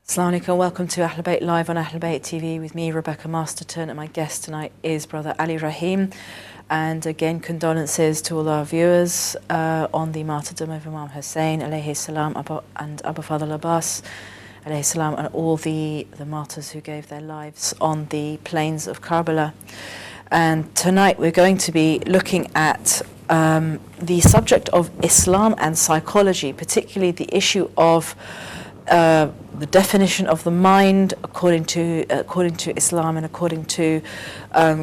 Assalamu alaikum, welcome to Ahlulbayt Live on Ahlulbayt TV with me, Rebecca Masterton, and my guest tonight is Brother Ali Rahim. And again, condolences to all our viewers on the martyrdom of Imam Hussein, alayhi salam, and Abu Fadl Abbas, alayhi salam, and all the martyrs who gave their lives on the plains of Karbala. And tonight we're going to be looking at the subject of Islam and psychology, particularly the issue of the definition of the mind according to Islam and according to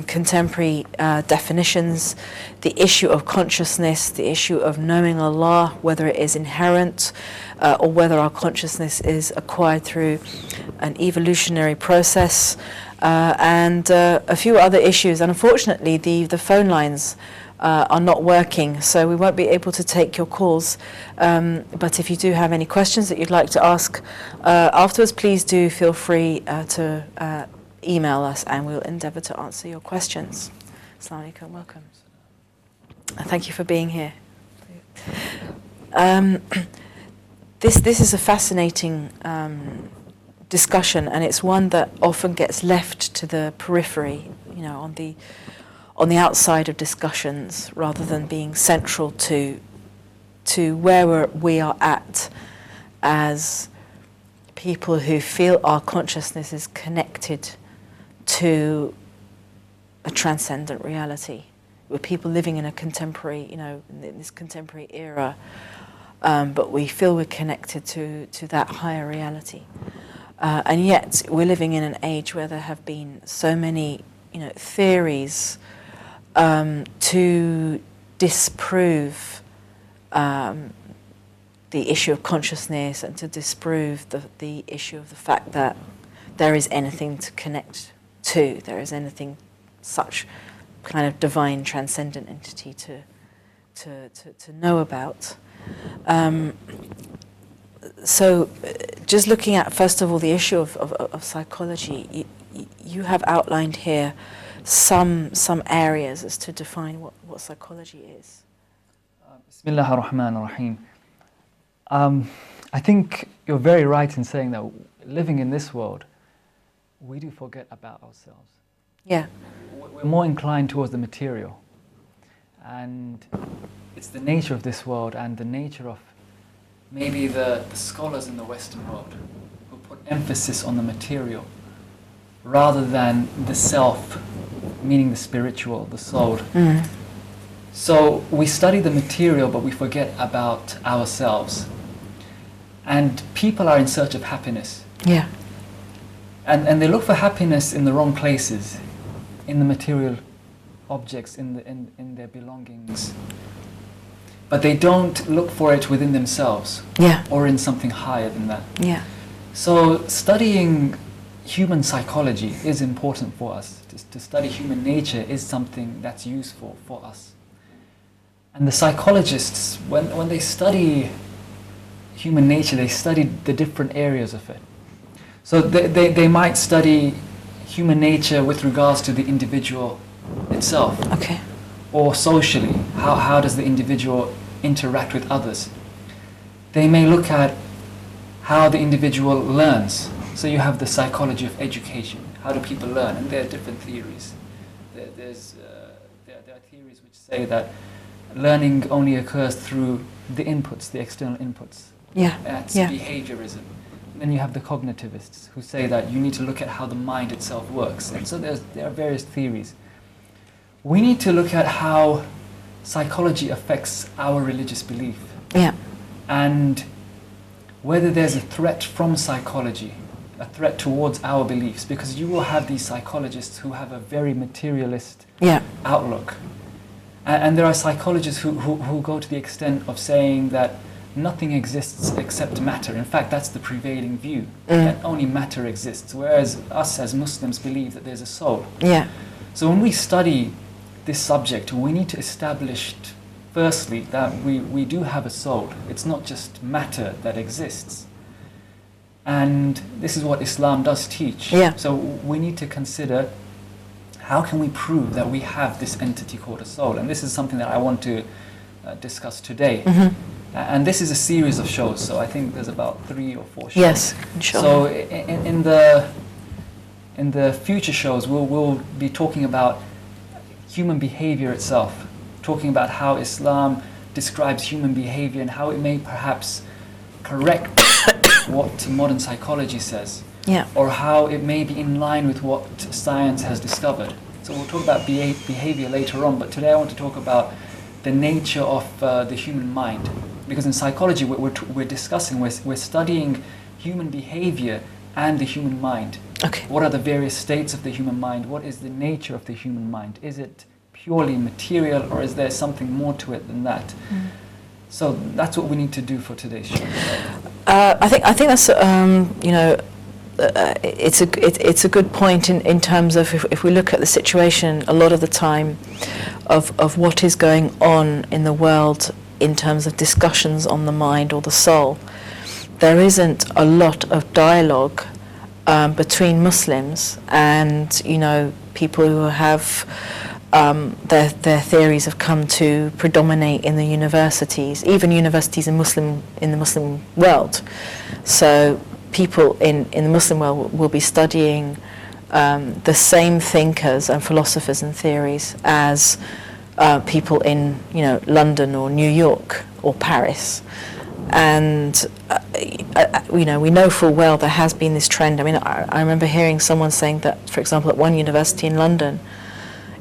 contemporary definitions, the issue of consciousness, the issue of knowing Allah, whether it is inherent or whether our consciousness is acquired through an evolutionary process, and a few other issues. And unfortunately, the phone lines are not working, so we won't be able to take your calls. But if you do have any questions that you'd like to ask afterwards, please do feel free to email us, and we'll endeavour to answer your questions. Assalamu alaikum, welcome. Thank you for being here. This is a fascinating discussion, and it's one that often gets left to the periphery, you know, on the outside of discussions, rather than being central to where we are at as people who feel our consciousness is connected to a transcendent reality. We're people living in a contemporary, you know, in this contemporary era, but we feel we're connected to that higher reality. And yet we're living in an age where there have been so many, you know, theories to disprove the issue of consciousness, and to disprove the issue of the fact that there is anything to connect to, there is anything such kind of divine transcendent entity to know about. So just looking at, first of all, the issue of psychology, you have outlined here some areas as to define what psychology is. Bismillah ar-Rahman ar-Rahim. I think you're very right in saying that living in this world, we do forget about ourselves. Yeah. We're more inclined towards the material. And it's the nature of this world and the nature of maybe the scholars in the Western world who put emphasis on the material rather than the self, meaning the spiritual, the soul. Mm. So we study the material, but we forget about ourselves. And people are in search of happiness. Yeah. And they look for happiness in the wrong places, in the material objects, in their belongings. But they don't look for it within themselves. Yeah. Or in something higher than that. Yeah. So studying human psychology is important for us. To study human nature is something that's useful for us. And the psychologists, when they study human nature, they study the different areas of it. So they might study human nature with regards to the individual itself. Okay. Or socially, how does the individual interact with others? They may look at how the individual learns. So you have the psychology of education. How do people learn? And there are different theories. There are theories which say that learning only occurs through the inputs, the external inputs. Yeah. That's Yeah. behaviorism. And then you have the cognitivists who say that you need to look at how the mind itself works. And so there are various theories. We need to look at how psychology affects our religious belief. Yeah. And whether there's a threat from psychology, a threat towards our beliefs, because you will have these psychologists who have a very materialist outlook. And there are psychologists who go to the extent of saying that nothing exists except matter. In fact, that's the prevailing view, that only matter exists, whereas us as Muslims believe that there's a soul. Yeah. So when we study this subject, we need to establish, firstly, that we do have a soul. It's not just matter that exists. And this is what Islam does teach. Yeah. So we need to consider, how can we prove that we have this entity called a soul? And this is something that I want to discuss today. Mm-hmm. And this is a series of shows, so I think there's about 3 or 4 shows. Yes, inshallah. So in the future shows, we'll be talking about human behavior itself, talking about how Islam describes human behavior and how it may perhaps correct what modern psychology says, or how it may be in line with what science has discovered. So we'll talk about behavior later on, but today I want to talk about the nature of the human mind. Because in psychology, we're discussing, we're studying human behavior and the human mind. Okay. What are the various states of the human mind? What is the nature of the human mind? Is it purely material, or is there something more to it than that? So that's what we need to do for today's show. I think that's it's a good point in terms of if we look at the situation a lot of the time of what is going on in the world in terms of discussions on the mind or the soul. There isn't a lot of dialogue between Muslims and people who have their theories have come to predominate in the universities, even universities in the Muslim world. So people in the Muslim world will be studying the same thinkers and philosophers and theories as people in London or New York or Paris. And we know full well there has been this trend. I mean, I remember hearing someone saying that, for example, at one university in London,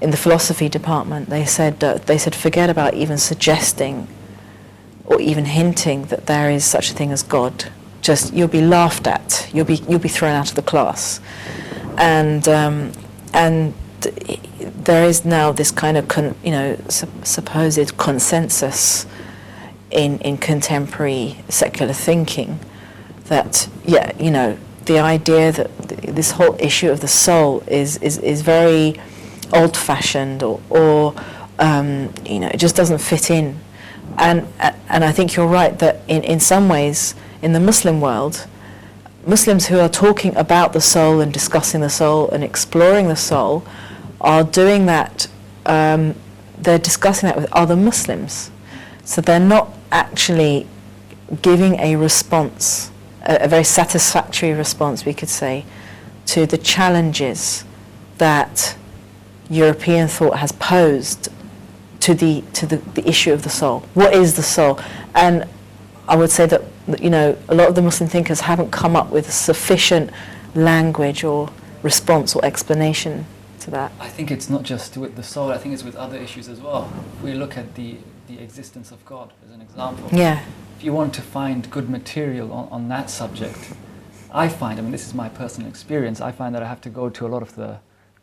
in the philosophy department, they said forget about even suggesting or even hinting that there is such a thing as God. Just you'll be laughed at. You'll be thrown out of the class, and there is now this kind of supposed consensus in contemporary secular thinking that the idea that this whole issue of the soul is very old-fashioned or it just doesn't fit in, and I think you're right that in some ways in the Muslim world, Muslims who are talking about the soul and discussing the soul and exploring the soul are doing that. They're discussing that with other Muslims, so they're not actually giving a response, a very satisfactory response, we could say, to the challenges that European thought has posed to the issue of the soul. What is the soul? And I would say that a lot of the Muslim thinkers haven't come up with sufficient language or response or explanation to that. I think it's not just with the soul, I think it's with other issues as well. If we look at the existence of God as an example, if you want to find good material on that subject, I mean this is my personal experience, I find that I have to go to a lot of the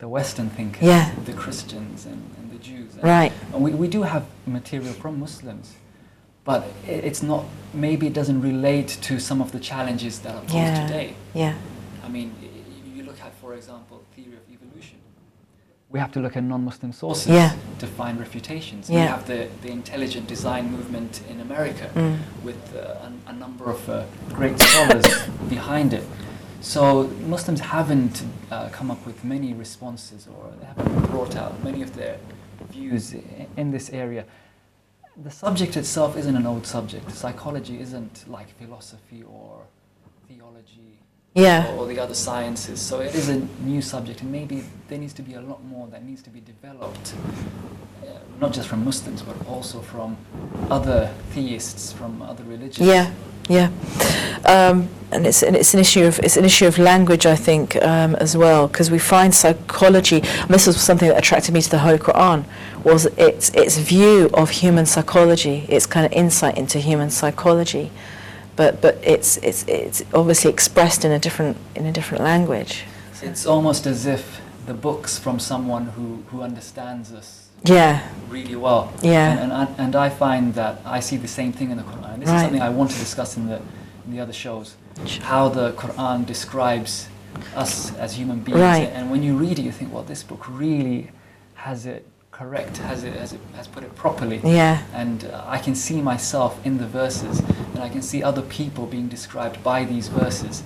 Western thinkers, the Christians and the Jews. And we do have material from Muslims, but it's not, maybe it doesn't relate to some of the challenges that are posed today. I mean, you look at, for example, theory of evolution. We have to look at non-Muslim sources to find refutations. We have the intelligent design movement in America with a number of great scholars behind it. So Muslims haven't come up with many responses, or they haven't brought out many of their views in this area. The subject itself isn't an old subject. Psychology isn't like philosophy or theology or the other sciences. So it is a new subject, and maybe there needs to be a lot more that needs to be developed, not just from Muslims, but also from other theists, from other religions. And it's an issue of language, I think, as well, because we find psychology. And this was something that attracted me to the Holy Quran, was its view of human psychology, its kind of insight into human psychology, but it's obviously expressed in a different language. So. It's almost as if the book's from someone who understands us. Really well. And I find that I see the same thing in the Quran. This is something I want to discuss in the other shows. How the Quran describes us as human beings. And when you read it, you think, well, this book really has it correct, has put it properly. And I can see myself in the verses, and I can see other people being described by these verses.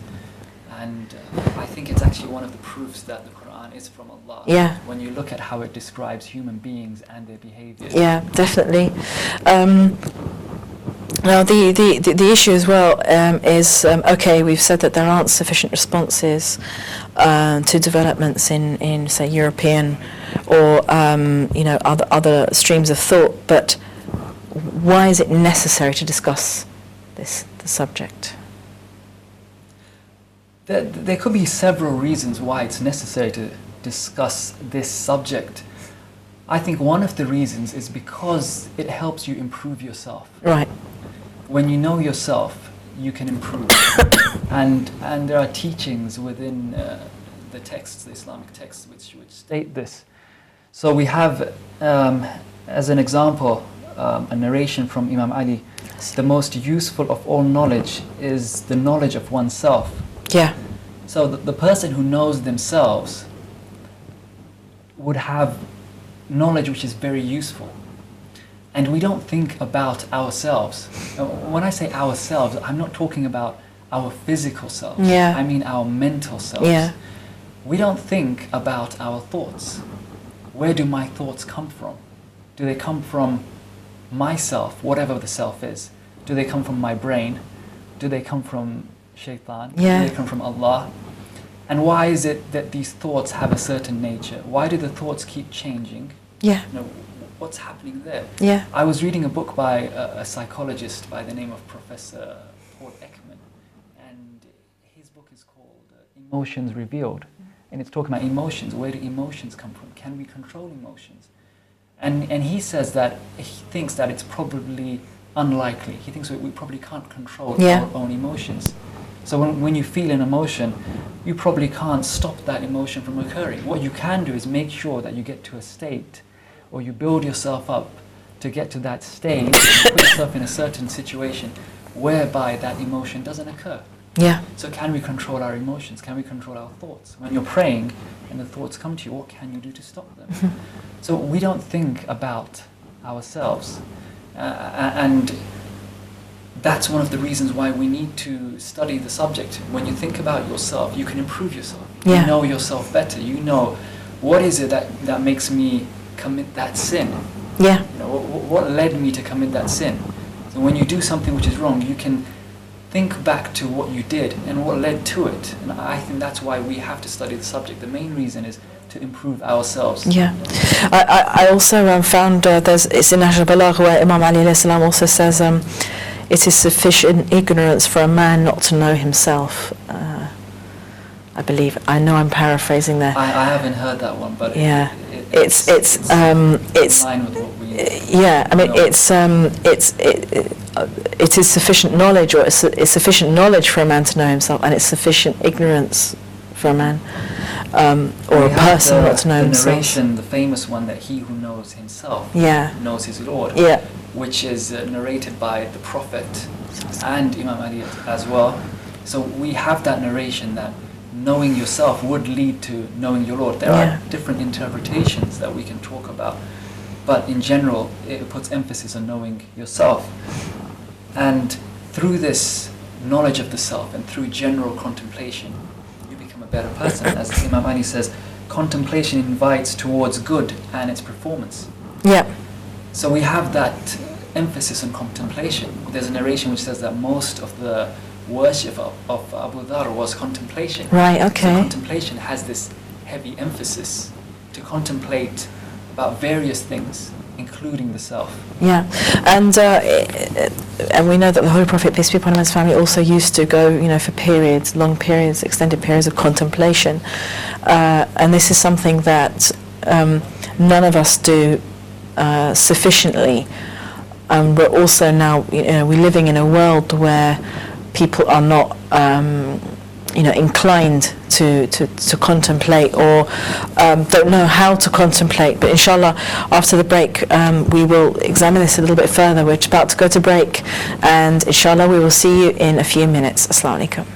And I think it's actually one of the proofs that the Quran is from Allah. When you look at how it describes human beings and their behavior. Definitely. Now, the issue as well is, okay, we've said that there aren't sufficient responses to developments in say, European or, other streams of thought, but why is it necessary to discuss the subject? There could be several reasons why it's necessary to discuss this subject. I think one of the reasons is because it helps you improve yourself. Right. When you know yourself, you can improve. and there are teachings within the texts, the Islamic texts, which state this. So we have, as an example, a narration from Imam Ali. The most useful of all knowledge is the knowledge of oneself. Yeah. So the person who knows themselves would have knowledge which is very useful. And we don't think about ourselves. When I say ourselves, I'm not talking about our physical selves. Yeah. I mean our mental selves. Yeah. We don't think about our thoughts. Where do my thoughts come from? Do they come from myself, whatever the self is? Do they come from my brain? Do they come from shaitan? Yeah. Do they come from Allah? And why is it that these thoughts have a certain nature? Why do the thoughts keep changing? Yeah. What's happening there? Yeah. I was reading a book by a psychologist by the name of Professor Paul Ekman, and his book is called Emotions Revealed, and it's talking about emotions. Where do emotions come from? Can we control emotions? And he says that he thinks that it's probably unlikely. He thinks that we probably can't control our own emotions. So when you feel an emotion, you probably can't stop that emotion from occurring. What you can do is make sure that you get to a state, or you build yourself up to get to that stage, put yourself in a certain situation whereby that emotion doesn't occur. Yeah. So can we control our emotions? Can we control our thoughts? When you're praying and the thoughts come to you, what can you do to stop them? So we don't think about ourselves. And that's one of the reasons why we need to study the subject. When you think about yourself, you can improve yourself. Yeah. You know yourself better. You know what is it that makes me commit that sin. Yeah. What led me to commit that sin. So when you do something which is wrong, you can think back to what you did and what led to it. And I think that's why we have to study the subject. The main reason is to improve ourselves. Yeah. I also found it's in Nahj al-Balagh where Imam Ali alayhi salam also says it is sufficient ignorance for a man not to know himself. I believe. I know I'm paraphrasing there. I haven't heard that one, but yeah. It's in line with what we yeah. I mean, it is sufficient knowledge, or it's sufficient knowledge for a man to know himself, and it's sufficient ignorance for a man or a person not to know himself. The narration, the famous one, that he who knows himself knows his Lord, which is narrated by the Prophet and Imam Ali as well. So we have that narration that knowing yourself would lead to knowing your Lord. There are different interpretations that we can talk about, but in general it puts emphasis on knowing yourself. And through this knowledge of the self and through general contemplation, you become a better person. As Imam Ali says, contemplation invites towards good and its performance. Yeah. So we have that emphasis on contemplation. There's a narration which says that most of the worship of Abu Dhar was contemplation. Right, okay. So contemplation has this heavy emphasis to contemplate about various things, including the self. Yeah, and we know that the Holy Prophet, peace be upon him, and his family also used to go, for periods, long periods, extended periods of contemplation, and this is something that none of us do sufficiently. We're also now, we're living in a world where people are not, inclined to contemplate or don't know how to contemplate. But inshallah, after the break, we will examine this a little bit further. We're about to go to break, and inshallah, we will see you in a few minutes. Assalamu alaikum.